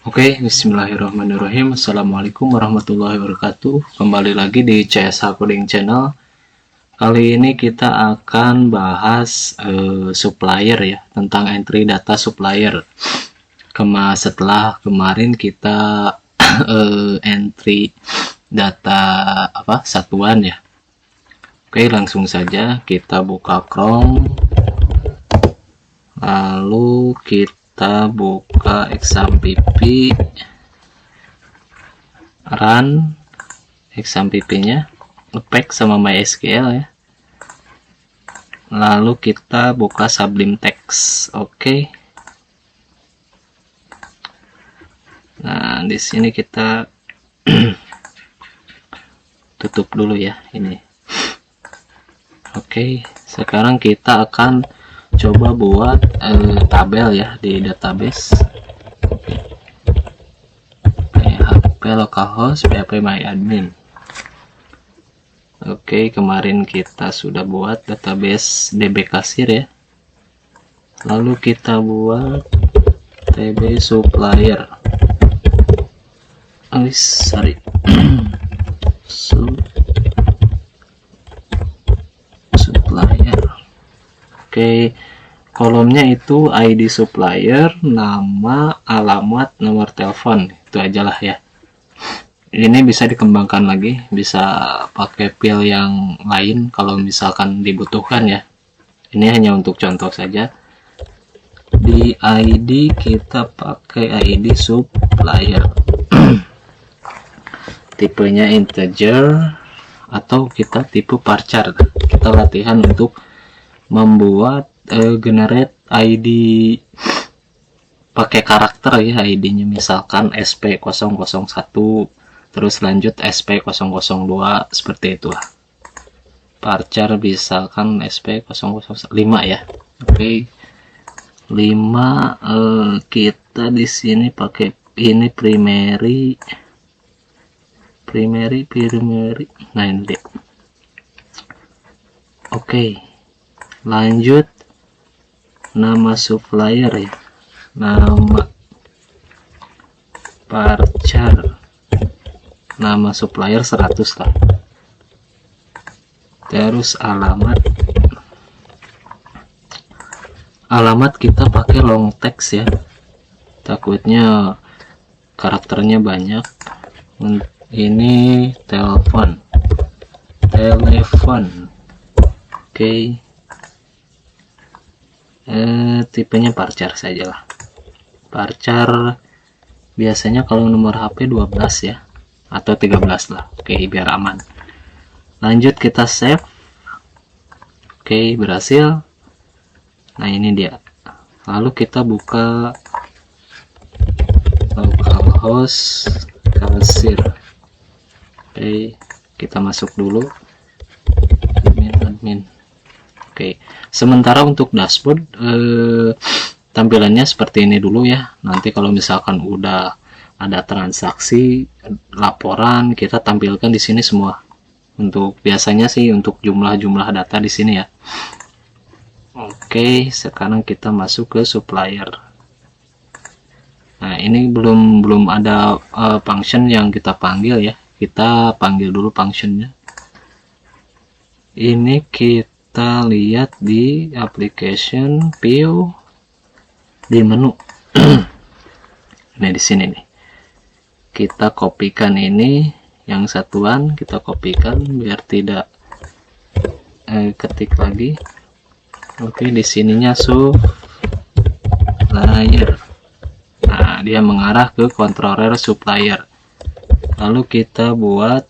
Oke, bismillahirrahmanirrahim. Assalamualaikum warahmatullahi wabarakatuh. Kembali lagi di CSH Coding Channel. Kali ini kita akan bahas supplier ya, tentang entry data supplier. Setelah kemarin kita entry data satuan ya. Oke, langsung saja kita buka Chrome. Lalu kita buka exampp, run exampp-nya, ngepack sama MySQL ya. Lalu kita buka Sublime Text. Oke. Nah, di sini kita tutup dulu ya ini. Oke, sekarang kita akan coba buat tabel ya di database. PHP localhost php myadmin. Oke, kemarin kita sudah buat database DB kasir ya. Lalu kita buat tb supplier. Supplier. Oke, kolomnya itu ID supplier, nama, alamat, nomor telepon, itu aja lah ya. Ini bisa dikembangkan lagi, bisa pakai field yang lain kalau misalkan dibutuhkan ya. Ini hanya untuk contoh saja. Di ID kita pakai ID supplier. Tipenya integer atau kita tipe varchar. Kita latihan untuk membuat generate ID pakai karakter ya, ID-nya misalkan SP001, terus lanjut SP002, seperti itu lah. Varchar misalkan SP005 ya. Oke. 5 kita di sini pakai ini primary. Nah, ini deh. Oke. Lanjut nama supplier ya, nama varchar, nama supplier 100 lah. Terus alamat kita pakai long text ya, takutnya karakternya banyak. Ini telepon. Oke. Tipenya varchar saja lah. Varchar biasanya kalau nomor HP 12 ya, atau 13 lah. Oke, biar aman. Lanjut kita save. Oke, berhasil. Nah, ini dia. Lalu kita buka localhost kasir. Oke, kita masuk dulu admin. Oke, sementara untuk dashboard tampilannya seperti ini dulu ya. Nanti kalau misalkan udah ada transaksi, laporan, kita tampilkan di sini semua. Untuk biasanya sih untuk jumlah data di sini ya. Oke, sekarang kita masuk ke supplier. Nah, ini belum ada function yang kita panggil ya. Kita panggil dulu functionnya. Ini kita lihat di application view di menu. Nah, di sini nih. Kita kopikan ini yang satuan, kita kopikan biar tidak ketik lagi. Oke, di sininya supplier. Nah, dia mengarah ke controller supplier. Lalu kita buat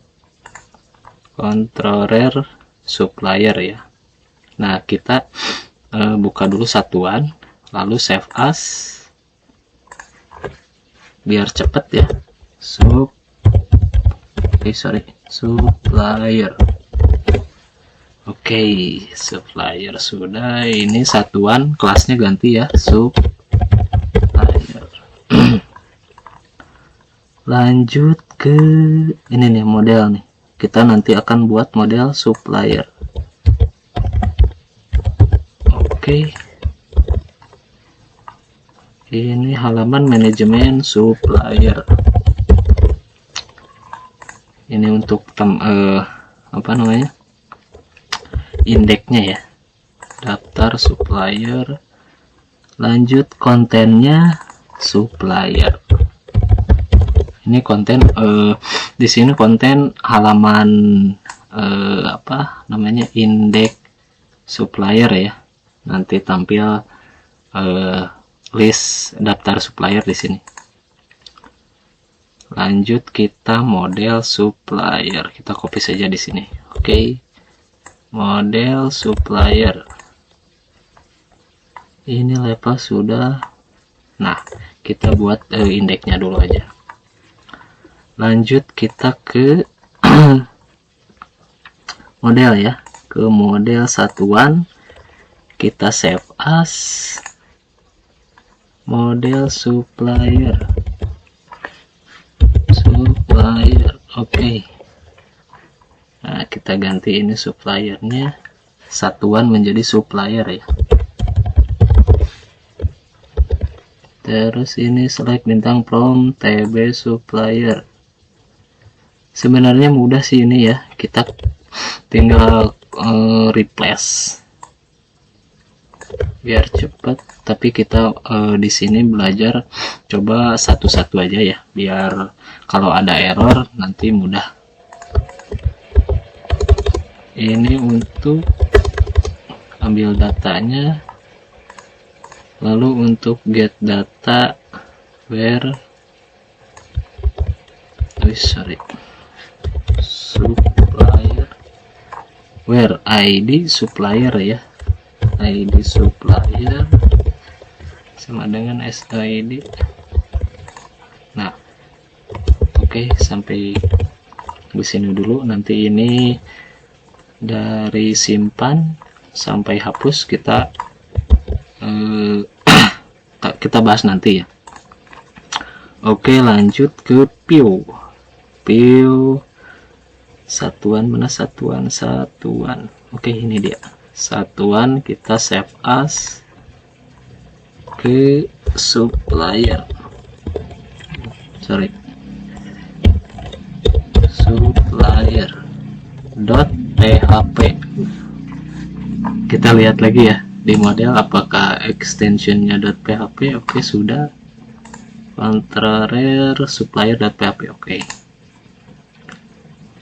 controller supplier ya. Nah, kita buka dulu satuan, lalu save as biar cepet ya. Supplier. Oke, supplier sudah. Ini satuan, kelasnya ganti ya, supplier. Lanjut ke ini nih, model nih. Kita nanti akan buat model supplier. Oke. Ini halaman manajemen supplier. Ini untuk apa namanya, indeksnya ya, daftar supplier. Lanjut kontennya supplier. Ini konten di sini konten halaman apa namanya, indeks supplier ya. Nanti tampil list daftar supplier di sini. Lanjut kita model supplier, kita copy saja di sini. Oke. Model supplier. Ini level sudah. Nah, kita buat indeksnya dulu aja. Lanjut kita ke model ya, ke model satuan. Kita save as model supplier. Oke. Nah, kita ganti ini suppliernya satuan menjadi supplier ya. Terus ini select bintang from TB supplier. Sebenarnya mudah sih ini ya, kita tinggal replace biar cepat. Tapi kita di sini belajar coba satu-satu aja ya, biar kalau ada error nanti mudah. Ini untuk ambil datanya, lalu untuk get data where supplier, where ID supplier ya, ID supplier sama dengan SID. Nah, oke, sampai di sini dulu. Nanti ini dari simpan sampai hapus kita kita bahas nanti ya. Oke, lanjut ke view. Satuan mana, satuan. Oke, ini dia satuan. Kita save as ke supplier, supplier.php. Kita lihat lagi ya di model apakah extensionnya .php. Oke, sudah. Controller supplier.php. Oke.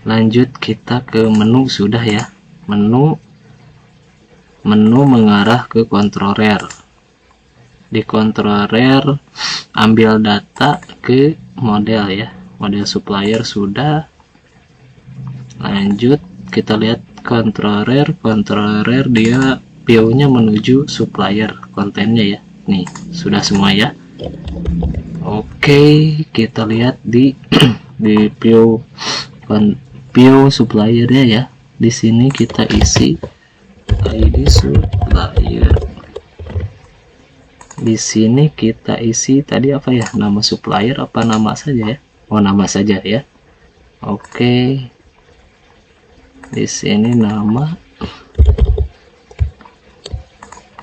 Lanjut kita ke menu, sudah ya. Menu mengarah ke controller. Di controller ambil data ke model ya. Model supplier sudah. Lanjut kita lihat controller dia view-nya menuju supplier kontennya ya. Nih, sudah semua ya. Oke, kita lihat di di view suppliernya ya. Di sini kita isi ID supplier. Di sini kita isi tadi apa ya? Nama supplier apa nama saja ya? Oh, nama saja ya. Oke. Di sini nama.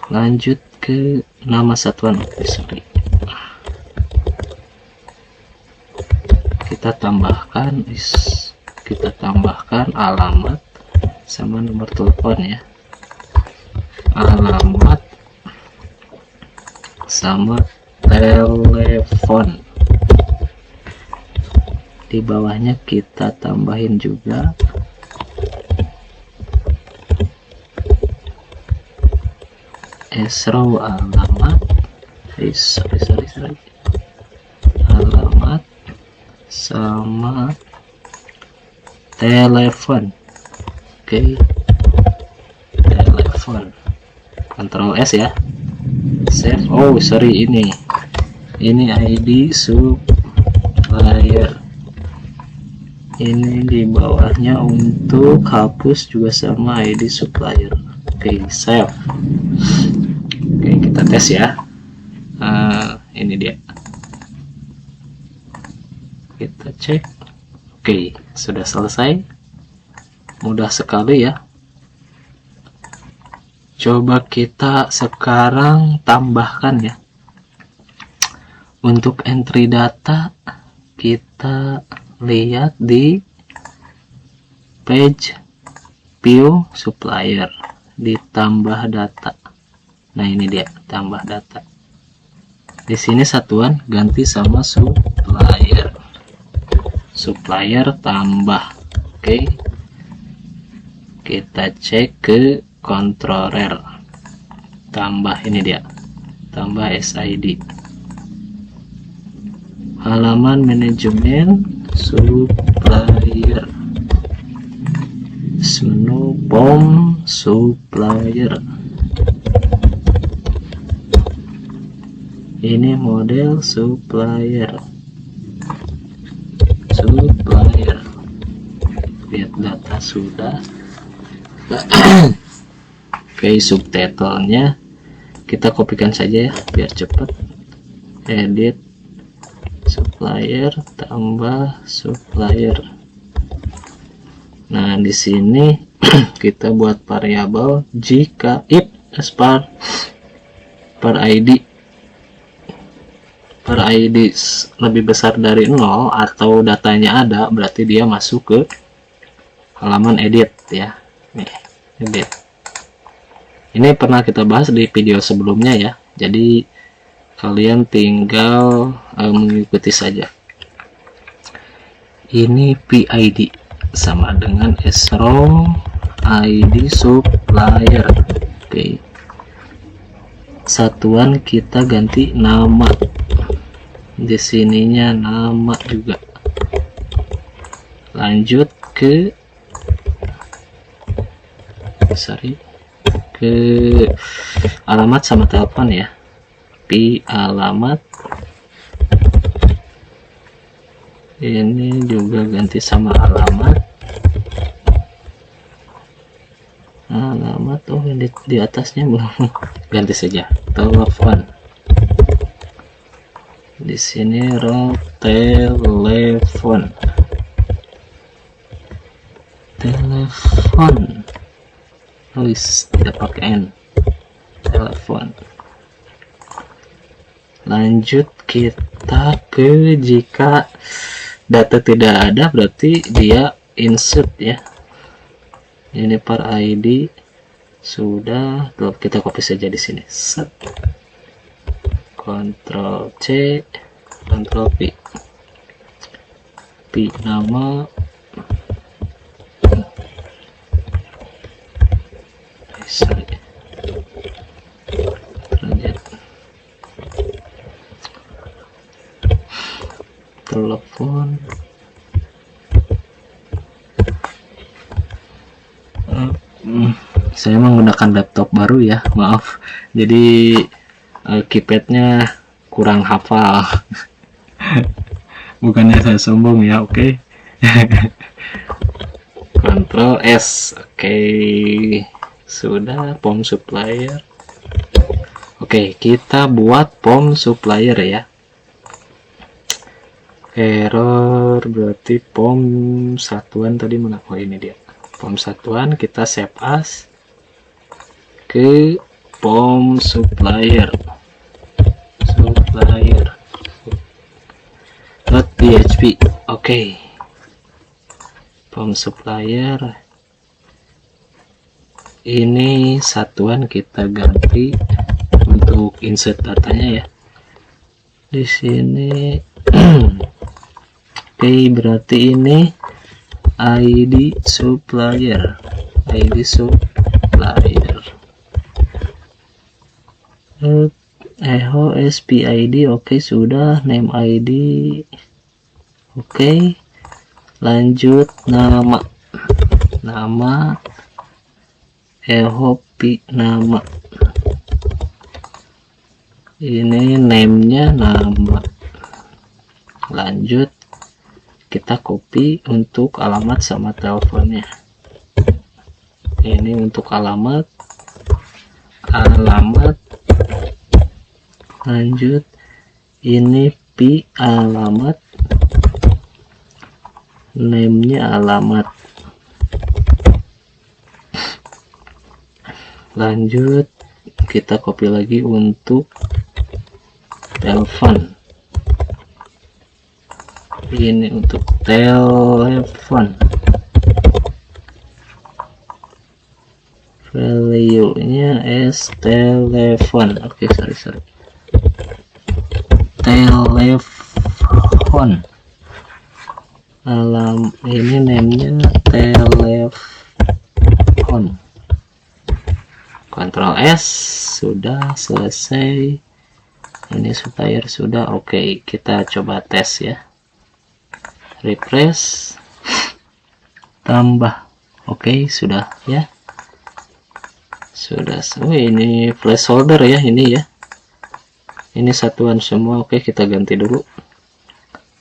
Lanjut ke nama satuan. Kita tambahkan alamat sama nomor telepon ya. Alamat sama telepon. Di bawahnya kita tambahin juga esrow alamat, alamat sama telepon. Oke, telepon. Ctrl S ya. Save. Oh, sorry, ini ID supplier. Ini di bawahnya untuk hapus juga sama ID supplier. Oke, save. Oke, kita tes ya. Ini dia. Kita cek. Oke, sudah selesai. Mudah sekali ya. Coba kita sekarang tambahkan ya. Untuk entry data kita lihat di page view supplier, ditambah data. Nah, ini dia tambah data. Di sini satuan ganti sama supplier. Supplier tambah. Oke. Kita cek ke controller. Tambah, ini dia. Tambah SID. Halaman manajemen supplier. Menu POM supplier. Ini model supplier. Lihat data sudah. Oke, subtitlenya kita kopikan saja ya biar cepat. Edit supplier tambah supplier. Nah, di sini kita buat variabel jika if per ID lebih besar dari 0 atau datanya ada, berarti dia masuk ke halaman edit ya. Nih, edit. Ini pernah kita bahas di video sebelumnya ya. Jadi kalian tinggal mengikuti saja. Ini PID sama dengan sROM ID supplier. Oke. Satuan kita ganti nama. Di sininya nama juga. Lanjut ke alamat sama telepon ya. Alamat ini juga ganti sama alamat. Oh, di atasnya belum. Ganti saja telepon. Di sini telepon. Tidak pakai N. Telepon. Lanjut kita ke jika data tidak ada, berarti dia insert ya. Ini per ID sudah, kita copy saja di sini. Set. Ctrl C, Ctrl V. Nama. Telepon. Saya menggunakan laptop baru ya, maaf. Jadi keypadnya kurang hafal. Bukannya saya sombong ya, oke. Ctrl S. Oke. Sudah POM supplier. Oke, kita buat POM supplier ya. Error berarti POM satuan tadi mana? Oh, ini dia. POM satuan kita save as ke POM supplier. .php. Oke. POM supplier. Ini satuan kita ganti untuk insert datanya ya. Di sini oke, berarti ini ID supplier. Echo SPID. Oke, sudah. Name ID. Oke. Lanjut nama. Echo nama. Ini name-nya nama. Lanjut kita copy untuk alamat sama teleponnya. Ini untuk alamat. Lanjut ini alamat, name-nya alamat. Lanjut kita copy lagi untuk telepon. Ini untuk telepon, value nya as telepon. Oke, sorry, telepon, ini name-nya telepon. Ctrl S, sudah selesai. Ini supplier sudah. Oke, kita coba tes ya. Refresh, tambah. Oke, sudah ya. Sudah. Oh, ini placeholder ya, ini ya. Ini satuan semua. Oke, kita ganti dulu.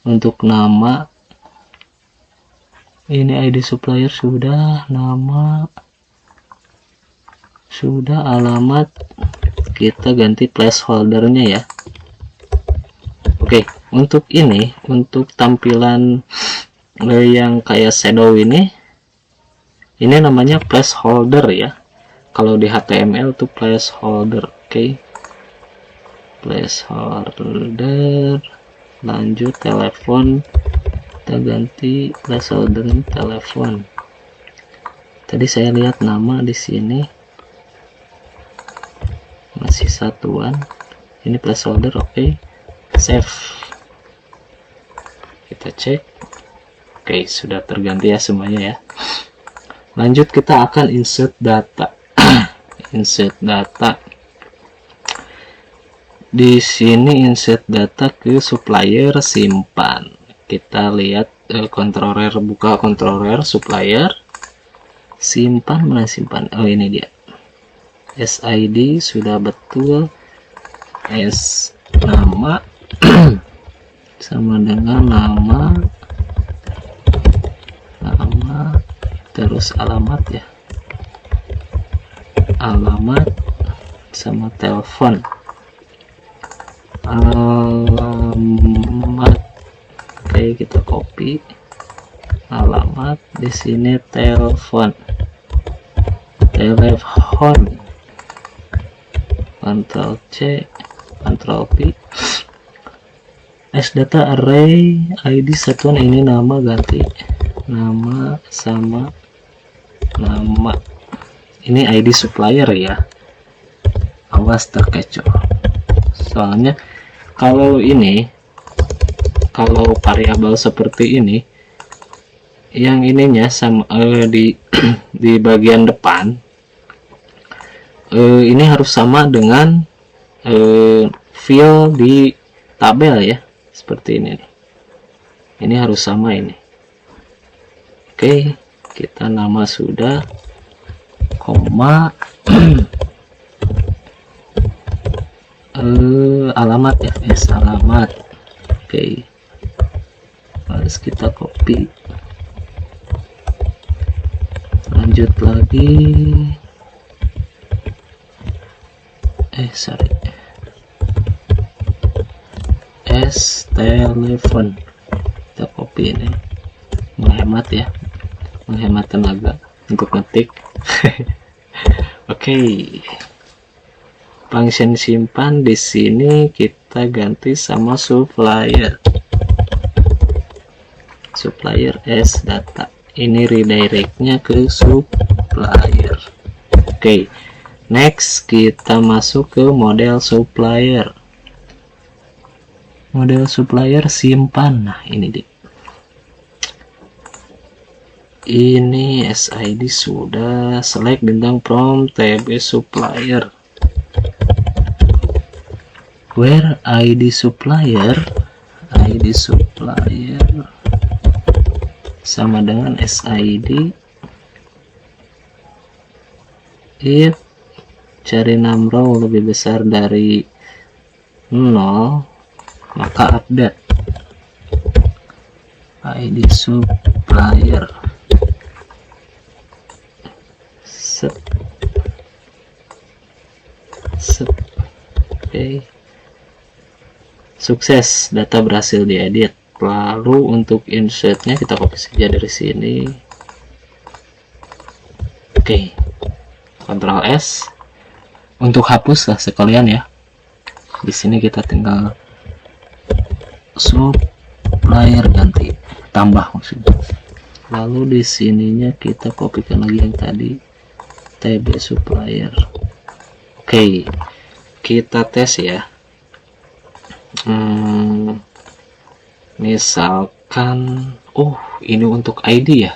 Untuk nama, ini ID supplier sudah, nama sudah, alamat kita ganti placeholdernya ya. Oke, untuk ini, untuk tampilan yang kayak shadow ini namanya placeholder ya. Kalau di HTML itu placeholder. Oke, placeholder, lanjut telepon, kita ganti placeholder telepon. Tadi saya lihat nama di sini masih satuan, ini placeholder. Oke, save, kita cek. Oke, sudah terganti ya semuanya ya. Lanjut kita akan insert data. Insert data. Di sini insert data ke supplier, simpan. Kita lihat controller, buka controller supplier, simpan. Mana simpan? Oh, ini dia. SID sudah betul. S nama sama dengan nama terus alamat ya. Alamat sama telepon. Alamat, oke, kita copy alamat di sini, telepon, Ctrl C, Ctrl P. As data array ID satuan, ini nama ganti nama sama nama. Ini ID supplier ya, awas terkecoh. Soalnya kalau ini, kalau variabel seperti ini, yang ininya sama di di bagian depan ini harus sama dengan field di tabel ya, seperti ini nih. Ini harus sama ini. Oke, kita nama sudah, koma, alamat ya, alamat. Oke, harus kita copy, lanjut lagi. Sorry, S telepon, kita copy ini, menghemat ya, menghemat tenaga untuk ngetik. Oke, function simpan di sini kita ganti sama supplier, as data. Ini redirectnya ke supplier. Oke, next kita masuk ke model supplier. Model supplier simpan. Nah, ini dia. Ini SID sudah, select bintang from TB supplier. Where ID supplier sama dengan SID. If cari numrow lebih besar dari 0, maka update ID supplier. Oke, sukses, data berhasil diedit. Lalu untuk insertnya kita copy saja dari sini. Oke, Ctrl S untuk hapus lah sekalian ya. Di sini kita tinggal supplier supplier ganti tambah maksudnya. Lalu di sininya kita kopikan lagi yang tadi TB supplier. Oke, kita tes ya. Misalkan ini untuk ID ya.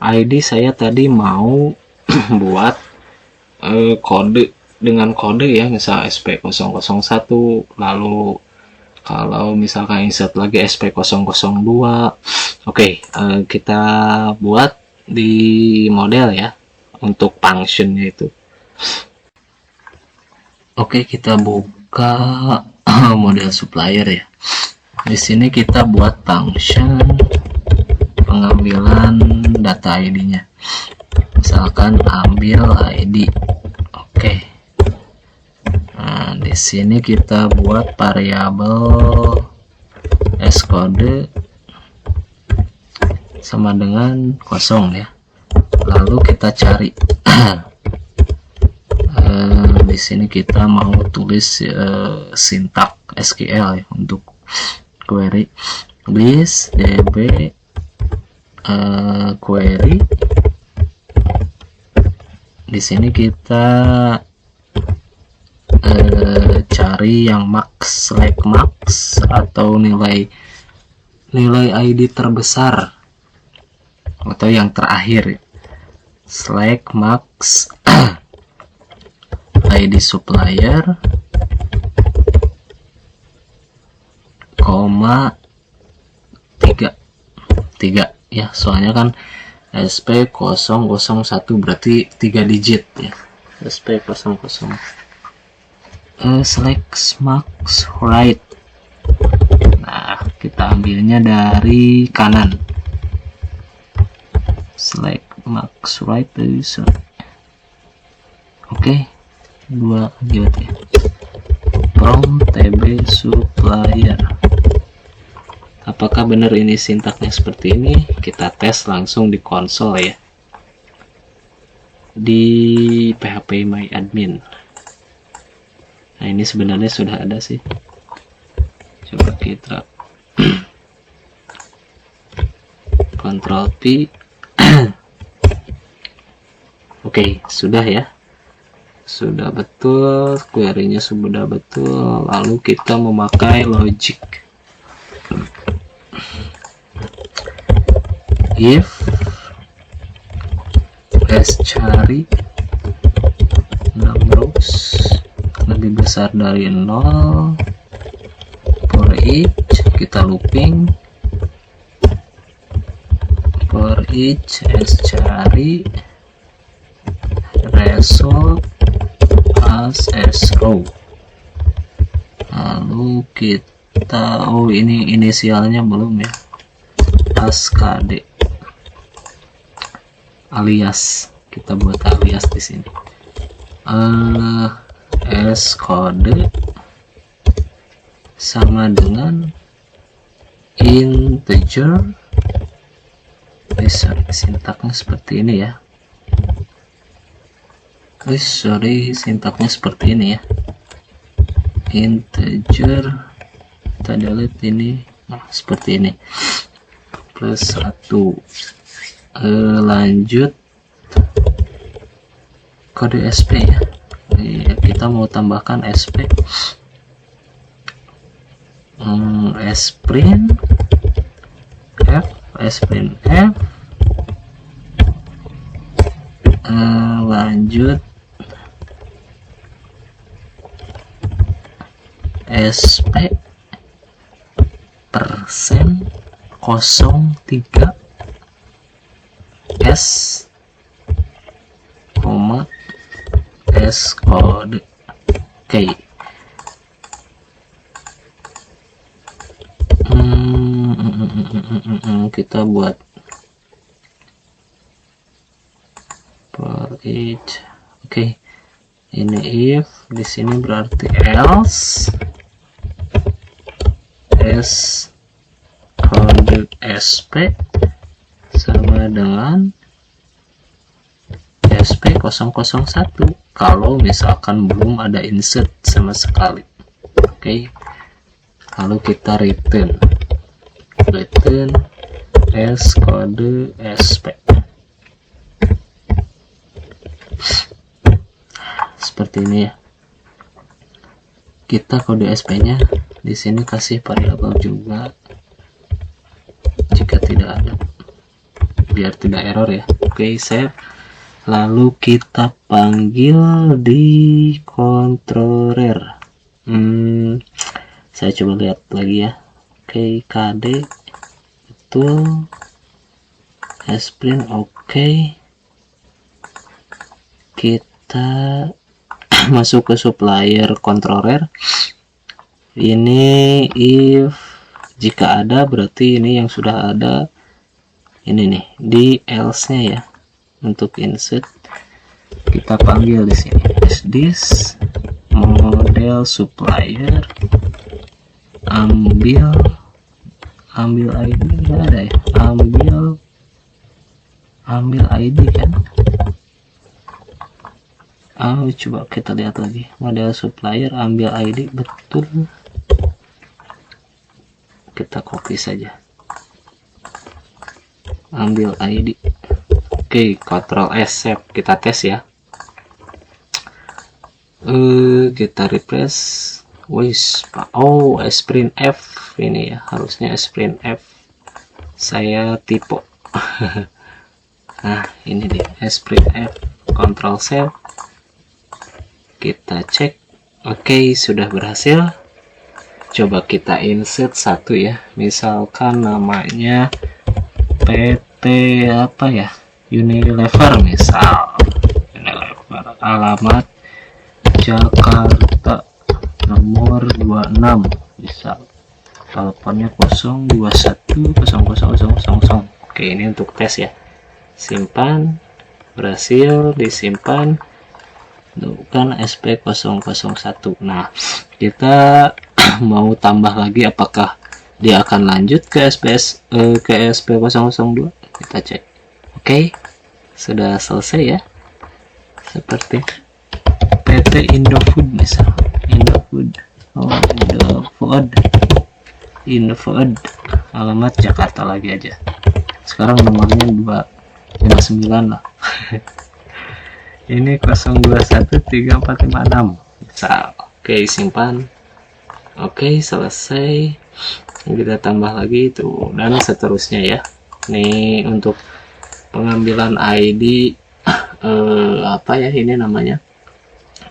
ID saya tadi mau buat kode dengan kode ya, misal SP001, lalu kalau misalkan insert lagi SP002. Oke, kita buat di model ya untuk functionnya itu. Oke, kita buka model supplier ya. Di sini kita buat function pengambilan data ID-nya. Misalkan ambil ID. Oke. Nah, di sini kita buat variabel skode sama dengan kosong ya. Lalu kita cari. Di sini kita mau tulis sintak SQL ya untuk query. List db query. Di sini kita cari yang max, select max atau nilai ID terbesar atau yang terakhir. Select max ID supplier, koma 3 ya, soalnya kan SP001 berarti 3 digit ya. SP00 select max right. Nah, kita ambilnya dari kanan. Select max right bisa. Oke, 2 gitu ya. From TB supplier. Apakah benar ini sintaknya seperti ini? Kita tes langsung di konsol ya, di PHP My Admin. Nah, ini sebenarnya sudah ada sih. Coba kita Ctrl P. Oke, sudah ya. Sudah betul, query-nya sudah betul. Lalu kita memakai logic. If cari numbers lebih besar dari 0, for each kita looping, for each cari result as row. Lalu kita ini inisialnya belum ya, as KD, alias kita buat alias di sini. S kode sama dengan integer. Sorry, sintaknya seperti ini ya. Sintaknya seperti ini ya. Integer, kita delete ini. Nah, seperti ini. Plus 1. Lanjut kode SP ya. Kita mau tambahkan SP. Sprint F, sprint F. Lanjut SP persen 03 S koma S kode. Oke. Kita buat for each. Oke. Ini if, di sini berarti else S kode SP sama dengan SP001 kalau misalkan belum ada insert sama sekali. Oke. Lalu kita return. return as kode SP. Seperti ini ya. Kita kode SP-nya di sini kasih variabel juga jika tidak ada, biar tidak error ya. Oke, save. Lalu kita panggil di controller. Saya coba lihat lagi ya. Oke, KD betul, sprint oke. Kita masuk ke supplier controller. Ini if jika ada, berarti ini yang sudah ada. Ini nih di else nya ya. Untuk insert kita panggil di sini this model supplier, ambil ID nggak ada ya, ambil ID kan. Coba kita lihat lagi, model supplier ambil ID betul, kita copy saja, ambil ID. Oke, Ctrl S, save. Kita tes ya. Kita refresh. Wis, oh, sprint F ini ya, harusnya sprint F. Saya tipe. Nah, ini dia, sprint F. Ctrl save. Kita cek. Oke, sudah berhasil. Coba kita insert satu ya. Misalkan namanya PT apa ya? Unilever misal, Unilever, alamat Jakarta, nomor 26 misal, teleponnya 021000000. Oke, ini untuk tes ya. Simpan, berhasil disimpan, bukan SP001. Nah, kita mau tambah lagi, apakah dia akan lanjut ke SP002? Kita cek. Oke, sudah selesai ya. Seperti PT Indofood misal, Indofood, Indofood, alamat Jakarta lagi aja. Sekarang nomornya 259 lah. Ini 021346 misal. Oke, simpan. Oke, selesai. Kita tambah lagi itu dan seterusnya ya. Ini untuk pengambilan ID apa ya, ini namanya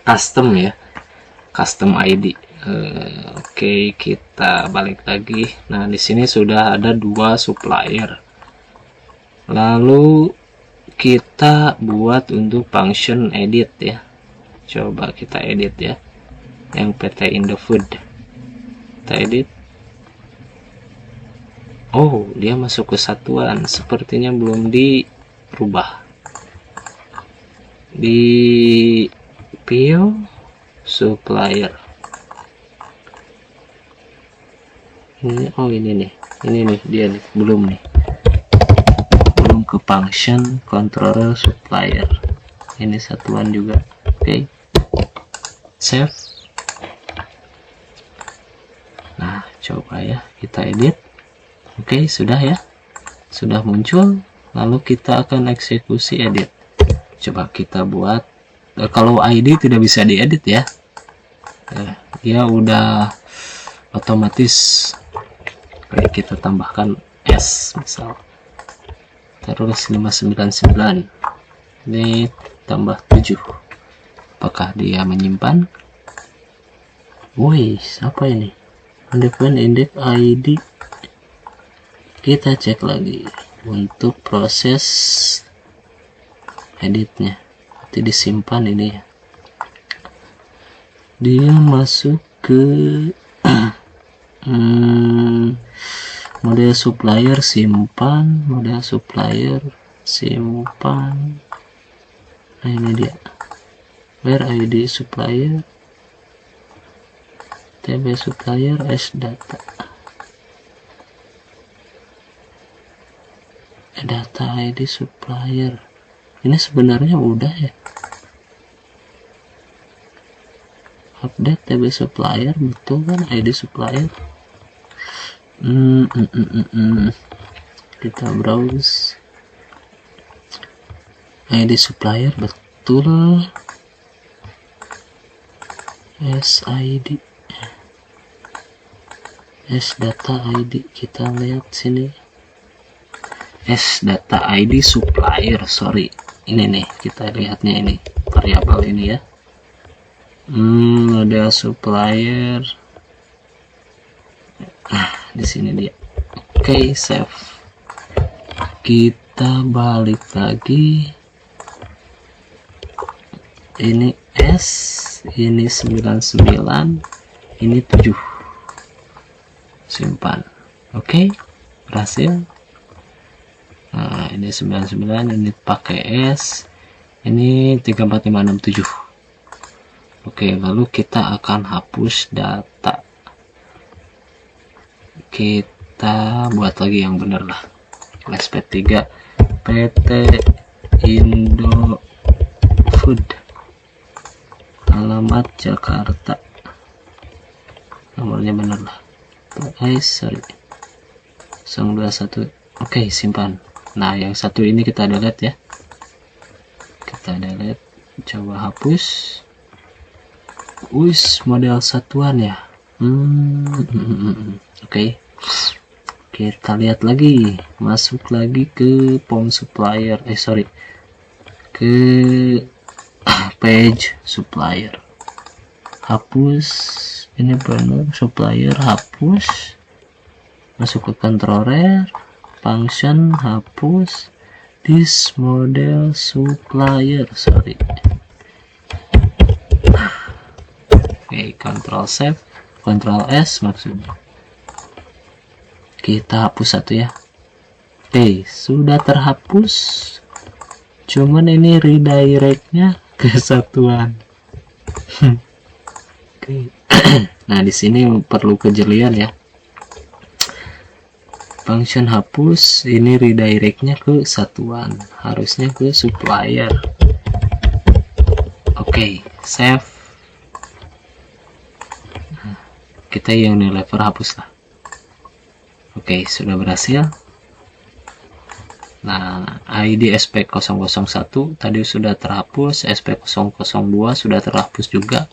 custom ya, custom ID. Oke, kita balik lagi. Nah, di sini sudah ada 2 supplier. Lalu kita buat untuk function edit ya. Coba kita edit ya, yang PT Indofood. Kita edit. Oh, dia masuk ke satuan, sepertinya belum dirubah. Di view supplier. Ini, oh ini nih dia nih, belum ke function controller supplier. Ini satuan juga. Oke, save. Nah, coba ya kita edit. Oke, sudah ya, sudah muncul. Lalu kita akan eksekusi edit. Coba kita buat, kalau ID tidak bisa diedit ya, dia udah otomatis. Oke, kita tambahkan S misal, terus 599, ini tambah 7. Apakah dia menyimpan? Woi, apa ini? Define index ID. Kita cek lagi untuk proses editnya, nanti disimpan ini ya. Dia masuk ke model supplier, simpan model supplier, simpan. Nah, ini dia, where ID supplier, TB supplier as data. Data ID supplier ini sebenarnya udah ya, update TB supplier, betul kan ID supplier. Kita browse ID supplier, betul, SID, S data ID, kita lihat sini, S data ID supplier, sorry, ini nih, kita lihatnya ini variabel ini ya. Model supplier, nah di sini dia. Oke, save. Kita balik lagi, ini S, ini 99, ini 7, simpan. Oke, berhasil. Nah, ini 99, ini pakai S, ini 34567. Oke, lalu kita akan hapus data. Kita buat lagi yang benar lah. SP3 PT Indo Food, alamat Jakarta, nomornya benar lah, sorry 021. Oke, simpan. Nah, yang satu ini kita delete ya, kita delete, coba hapus. Model satuan ya. Oke, kita lihat lagi, masuk lagi ke POM supplier, ke page supplier, hapus, ini benar supplier, hapus, masuk ke controller, function, hapus, this model supplier, Oke, Ctrl save, Ctrl S maksudnya. Kita hapus satu ya. Oke, sudah terhapus. Cuman ini redirectnya ke satuan. Oke. Nah, di sini perlu kejelian ya. Function hapus, ini redirectnya ke satuan, harusnya ke supplier. Oke, save. Kita yang Unilever hapus lah. Oke, sudah berhasil. Nah, ID SP001 tadi sudah terhapus, SP002 sudah terhapus juga.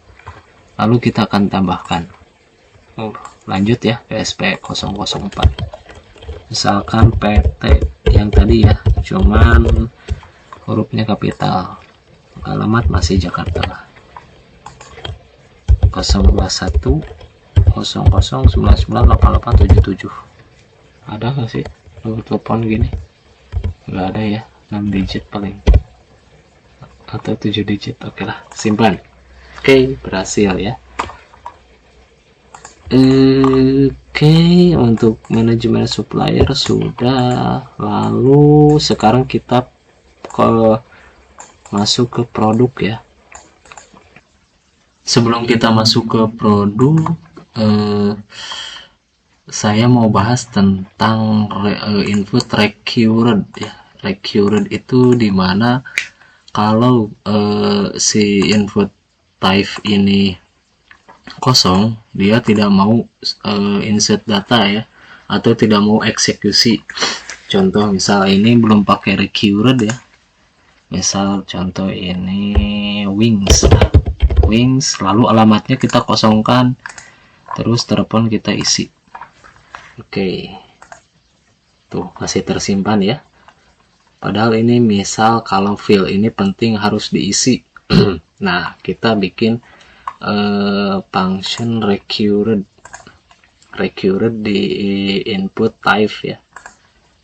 Lalu kita akan tambahkan. Lanjut ya ke SP004. Misalkan PT yang tadi ya, cuman hurufnya kapital. Alamat masih Jakarta lah. 021 00998877. Ada nggak sih nomor telepon gini? Nggak ada ya, 6 digit paling, atau 7 digit. Oke lah, simpan. Oke, berhasil ya. Oke, untuk manajemen supplier sudah. Lalu sekarang kita masuk ke produk ya. Sebelum kita masuk ke produk, saya mau bahas tentang input recurrent ya. Recurrent itu dimana kalau si input type ini kosong, dia tidak mau insert data ya, atau tidak mau eksekusi. Contoh misal ini belum pakai recurrent ya, misal contoh ini wings, lalu alamatnya kita kosongkan, terus telepon kita isi. Oke, tuh masih tersimpan ya, padahal ini misal kalau field ini penting harus diisi. Nah, kita bikin function recurrent di input type ya,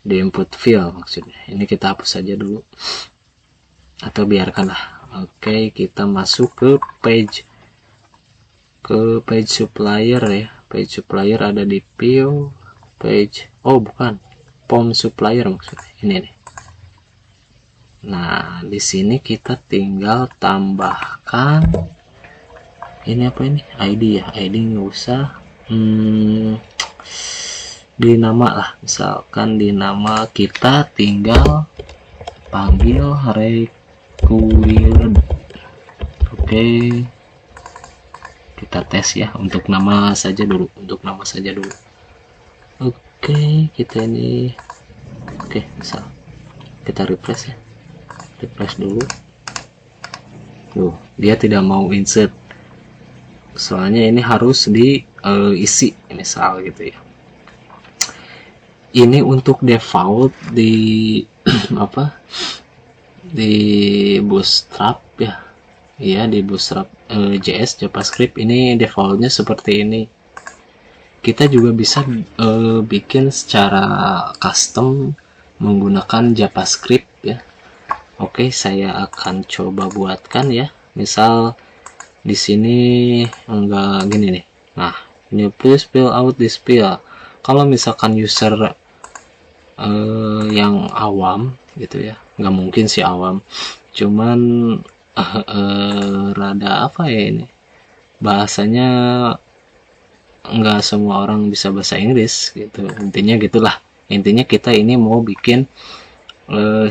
di input field maksudnya. Ini kita hapus saja dulu atau biarkanlah. Oke, kita masuk ke page supplier ya. Page supplier ada di view page, bukan, POM supplier maksudnya ini nih. Nah, di sini kita tinggal tambahkan ini apa ini, ID ya. ID nggak usah, di nama lah, misalkan di nama kita tinggal panggil recurrent. Oke, kita tes ya, untuk nama saja dulu, Oke, kita ini misal kita refresh ya, refresh dulu. Dia tidak mau insert, soalnya ini harus diisi misal gitu ya. Ini untuk default di apa, di Bootstrap ya, di Bootstrap JS JavaScript ini defaultnya seperti ini. Kita juga bisa bikin secara custom menggunakan JavaScript ya. Oke, saya akan coba buatkan ya. Misal di sini enggak gini nih. Nah, ini please fill out this field. Kalau misalkan user yang awam gitu ya, nggak mungkin sih awam. Cuman rada apa ya ini? Bahasanya nggak semua orang bisa bahasa Inggris gitu, intinya gitulah. Intinya kita ini mau bikin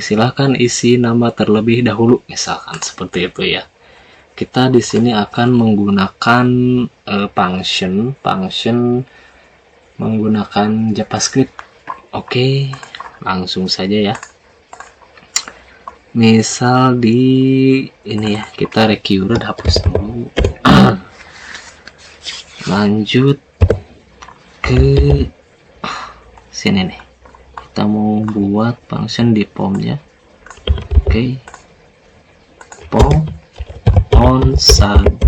silahkan isi nama terlebih dahulu misalkan seperti itu ya. Kita di sini akan menggunakan function menggunakan JavaScript. Oke, langsung saja ya. Misal di ini ya, kita recurred hapus dulu. Lanjut ke sini nih, kita mau buat function di form-nya. Oke, form on submit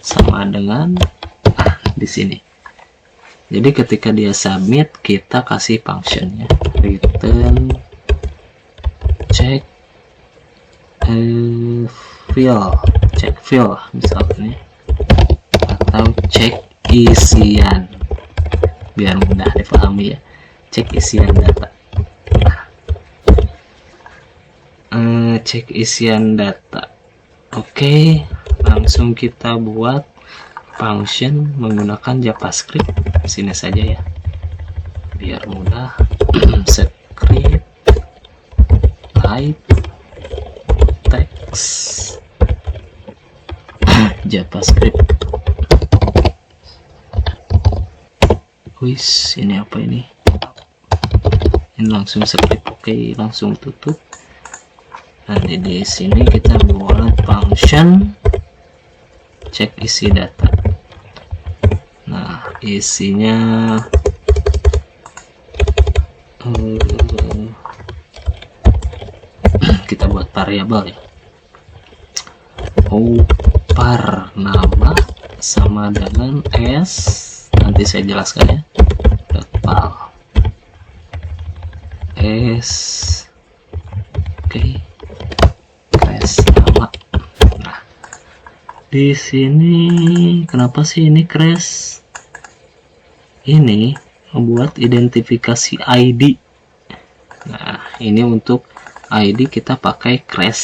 sama dengan di sini. Jadi ketika dia submit, kita kasih functionnya return check fill misalnya, atau cek isian, biar mudah dipahami ya, cek isian data. Cek isian data. Oke, langsung kita buat function menggunakan JavaScript. Sini saja ya, biar mudah. Script type text JavaScript. Wis, ini apa ini? Ini langsung script. Oke, langsung tutup. Nanti di sini kita buat function cek isi data. Nah, isinya kita buat variabel ya. Par nama sama dengan s, nanti saya jelaskan ya, .pal s. Oke, crash nama. Nah, di sini kenapa sih ini crash? Ini membuat identifikasi ID. Nah, ini untuk ID kita pakai crash,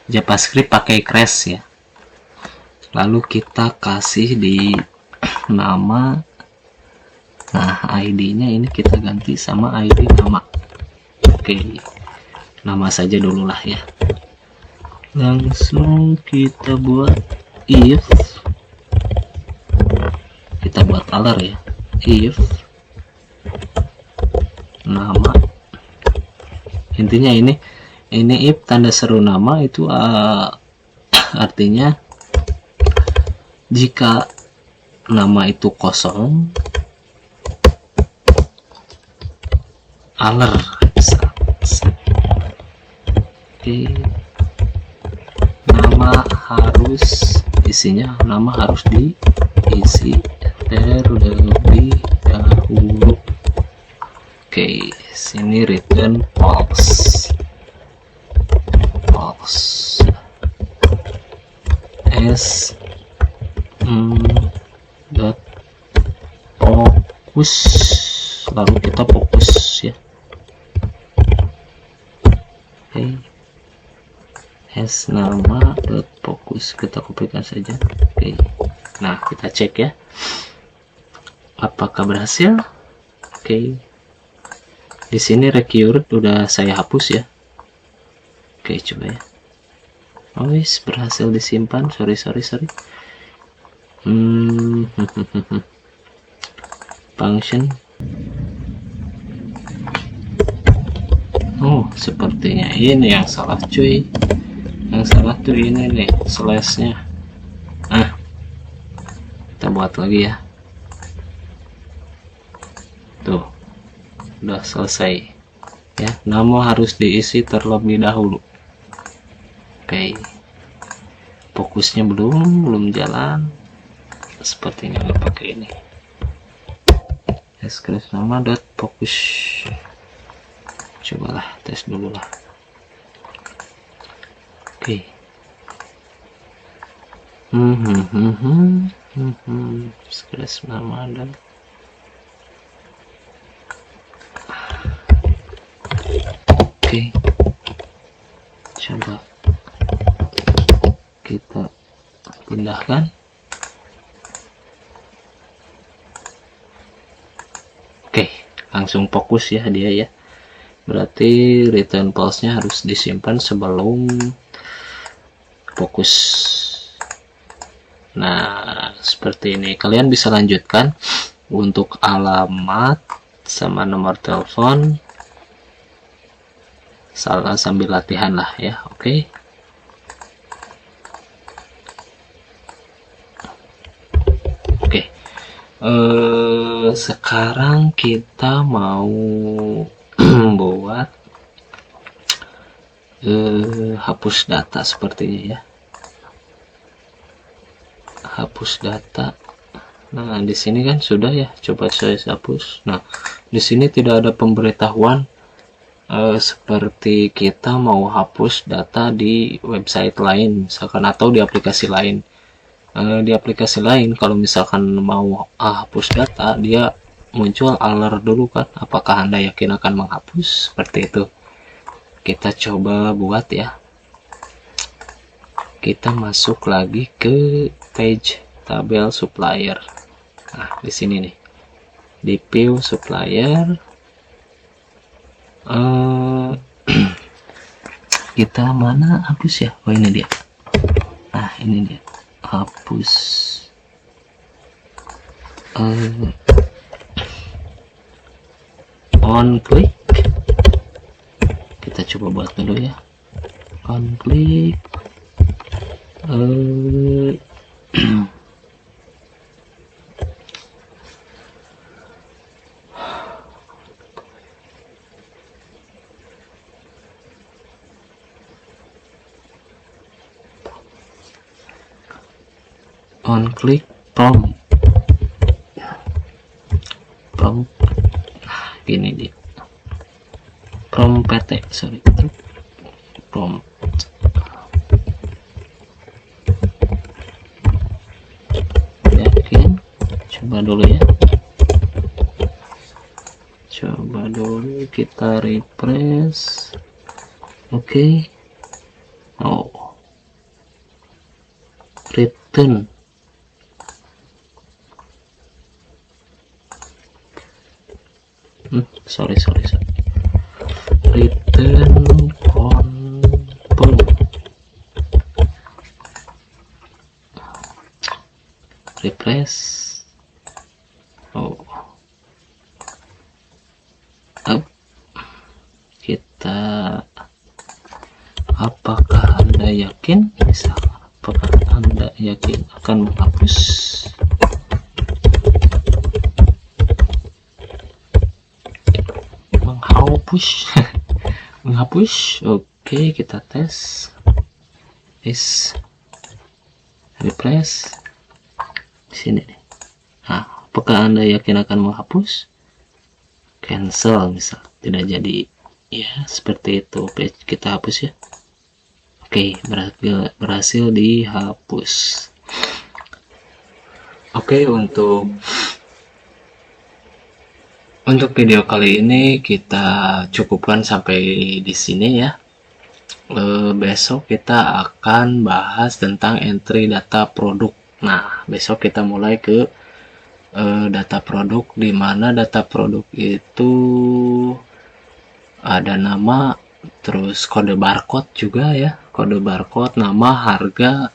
JavaScript pakai crash ya. Lalu kita kasih di nama. Nah, ID-nya ini kita ganti sama ID nama. Oke, nama saja dulu lah ya. Langsung kita buat if, kita buat color ya, if nama. Intinya ini if tanda seru nama itu artinya jika nama itu kosong, alert. Oke, nama harus isinya, nama harus diisi terlebih dahulu. Oke, sini return false. S dot fokus, lalu kita fokus ya. Oke, s nama dot fokus, kita kopikan saja. Oke, nah kita cek ya, apakah berhasil. Oke, di sini recurred udah saya hapus ya. Oke, coba ya. Oh, berhasil disimpan. Sorry. function. Oh, sepertinya ini yang salah cuy. Yang salah tuh ini nih, slashnya. Kita buat lagi ya. Tuh, udah selesai ya. Nama harus diisi terlebih dahulu. Oke, fokusnya belum jalan. Sepertinya nggak pakai ini. Escris nama dot fokus. Cobalah tes dulu lah. Oke. Escris nama dan oke, coba kita pindahkan. Oke, langsung fokus ya dia ya. Berarti return false-nya harus disimpan sebelum fokus. Nah, seperti ini. Kalian bisa lanjutkan untuk alamat sama nomor telepon sambil latihan lah ya. Oke. Oke. Sekarang kita mau buat hapus data sepertinya ya. Hapus data. Nah, di sini kan sudah ya. Coba saya hapus. Nah, di sini tidak ada pemberitahuan seperti kita mau hapus data di website lain misalkan atau di aplikasi lain. Di aplikasi lain kalau misalkan mau hapus data, dia muncul alert dulu kan, apakah Anda yakin akan menghapus, seperti itu. Kita coba buat ya. Kita masuk lagi ke page tabel supplier. Nah, di sini nih. Di view supplier kita mana hapus ya? Oh, ini dia. Nah, ini dia. Hapus on click. Kita coba buat dulu ya. On click on click prompt gini dia, prompt PT, sorry, prompt. Yakin? Coba dulu ya, coba dulu kita refresh. Oke. Oh, return. Sorry. Return confirm. Refresh. Oh. Kita apakah Anda yakin? Misalkan, apakah Anda yakin akan menghapus? Menghapus. Oke, kita tes. Refresh. Di sini nih. Nah, apakah Anda yakin akan menghapus? Cancel misal, tidak jadi. Ya, seperti itu. Kita hapus ya. Oke, berhasil dihapus. Oke, untuk video kali ini kita cukupkan sampai di sini ya. Besok kita akan bahas tentang entry data produk. Nah, besok kita mulai ke data produk, di mana data produk itu ada nama, terus kode barcode juga ya, kode barcode, nama, harga,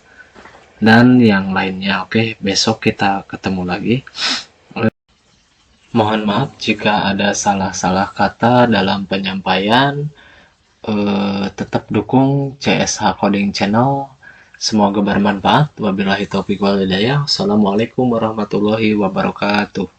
dan yang lainnya. Oke, besok kita ketemu lagi. Mohon maaf jika ada salah-salah kata dalam penyampaian. Tetap dukung CSH Coding Channel. Semoga bermanfaat. Wabillahi taufiq wal hidayah. Assalamualaikum warahmatullahi wabarakatuh.